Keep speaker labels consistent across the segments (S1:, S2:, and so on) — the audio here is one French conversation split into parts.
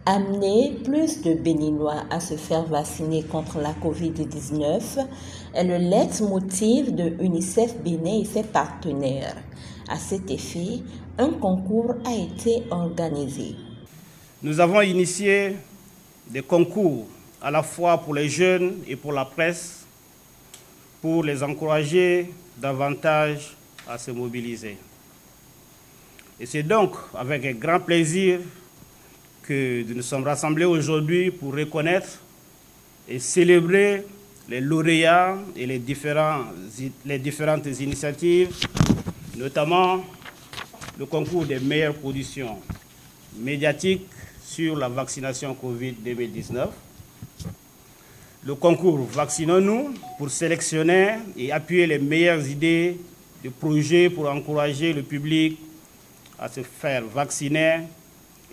S1: Amener plus de Béninois à se faire vacciner contre la COVID-19 est le leitmotiv de UNICEF Bénin et ses partenaires. À cet effet, un concours a été organisé.
S2: Nous avons initié des concours à la fois pour les jeunes et pour la presse pour les encourager davantage à se mobiliser. Et c'est donc avec un grand plaisir que nous nous sommes rassemblés aujourd'hui pour reconnaître et célébrer les lauréats et les différentes initiatives, notamment le concours des meilleures productions médiatiques sur la vaccination Covid 2019, le concours Vaccinons-nous pour sélectionner et appuyer les meilleures idées de projets pour encourager le public à se faire vacciner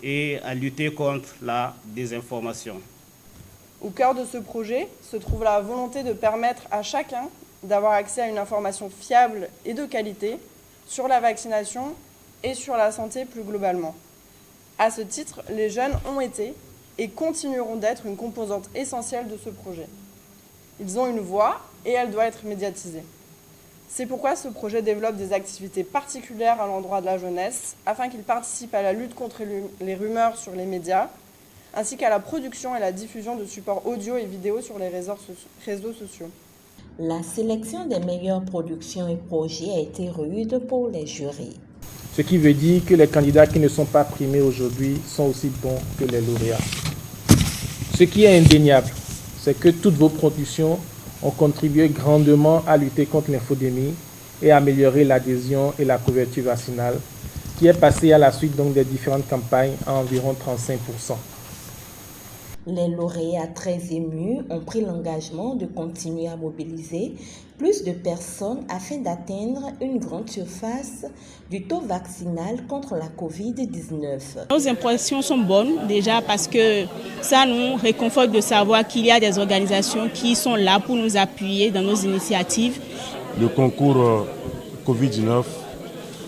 S2: et à lutter contre la désinformation.
S3: Au cœur de ce projet se trouve la volonté de permettre à chacun d'avoir accès à une information fiable et de qualité sur la vaccination et sur la santé plus globalement. À ce titre, les jeunes ont été et continueront d'être une composante essentielle de ce projet. Ils ont une voix et elle doit être médiatisée. C'est pourquoi ce projet développe des activités particulières à l'endroit de la jeunesse, afin qu'ils participent à la lutte contre les rumeurs sur les médias, ainsi qu'à la production et la diffusion de supports audio et vidéo sur les réseaux sociaux.
S1: La sélection des meilleures productions et projets a été rude pour les jurys.
S4: Ce qui veut dire que les candidats qui ne sont pas primés aujourd'hui sont aussi bons que les lauréats. Ce qui est indéniable, c'est que toutes vos productions ont contribué grandement à lutter contre l'infodémie et à améliorer l'adhésion et la couverture vaccinale, qui est passée à la suite donc des différentes campagnes à environ 35%.
S1: Les lauréats très émus ont pris l'engagement de continuer à mobiliser plus de personnes afin d'atteindre une grande surface du taux vaccinal contre la COVID-19.
S5: Nos impressions sont bonnes déjà parce que ça nous réconforte de savoir qu'il y a des organisations qui sont là pour nous appuyer dans nos initiatives.
S6: Le concours COVID-19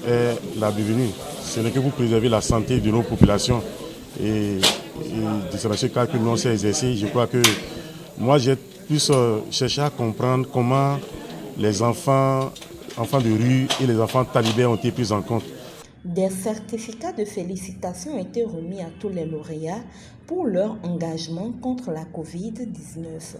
S6: est la bienvenue. Ce n'est que pour préserver la santé de nos populations. Et de ce cas que l'on s'est exercé, je crois que moi j'ai plus cherché à comprendre comment les enfants de rue et les enfants talibés ont été pris en compte.
S1: Des certificats de félicitations ont été remis à tous les lauréats pour leur engagement contre la COVID-19.